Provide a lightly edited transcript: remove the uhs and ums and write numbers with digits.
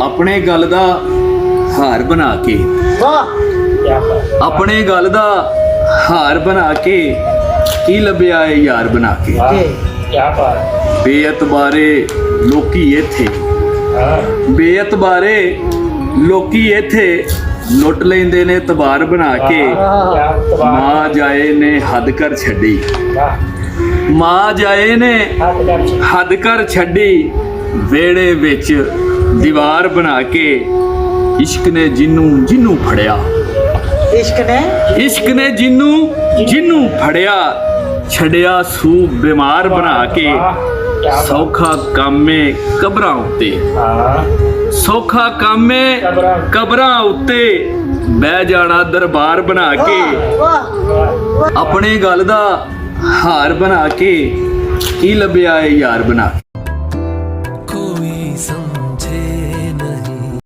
ਆਪਣੇ ਗੱਲ ਦਾ ਹਾਰ ਬਣਾ ਕੇ ਆਪਣੇ ਗੱਲ ਦਾ ਹਾਰ ਬਣਾ ਕੇ ਕੀ ਲੱਭਿਆ ਏ ਯਾਰ ਬਣਾ ਕੇ ਬੇਅਤਬਾਰੇ ਲੋਕੀ ਇੱਥੇ ਬੇਅਤਬਾਰੇ ਲੋਕੀ ਇੱਥੇ ਲੁੱਟ ਲੈਂਦੇ ਨੇ ਤਬਾਰ ਬਣਾ ਕੇ ਮਾਂ ਜਾਏ ਨੇ ਹੱਦ ਕਰ ਛੱਡੀ ਮਾਂ ਜਾਏ ਨੇ ਹੱਦ ਕਰ ਛੱਡੀ ਵਿਹੜੇ ਵਿੱਚ ਦੀਵਾਰ ਬਣਾ ਕੇ ਇਸ਼ਕ ਨੇ ਜਿਹਨੂੰ ਫੜਿਆ ਇਸ਼ਕ ਨੇ ਜਿਹਨੂੰ ਫੜਿਆ ਛੜਿਆ ਸੂ ਬਿਮਾਰ ਬਣਾ ਕੇ ਸੌਖਾ ਕਾਮੇ ਕਬਰਾਂ ਉੱਤੇ ਸੌਖਾ ਕਾਮੇ ਕਬਰਾਂ ਉੱਤੇ ਬਹਿ ਜਾਣਾ ਦਰਬਾਰ ਬਣਾ ਕੇ ਆਪਣੇ ਗੱਲ ਦਾ ਹਾਰ ਬਣਾ ਕੇ ਕੀ ਲੱਭਿਆ ਏ ਯਾਰ ਬਣਾ ਕੇ।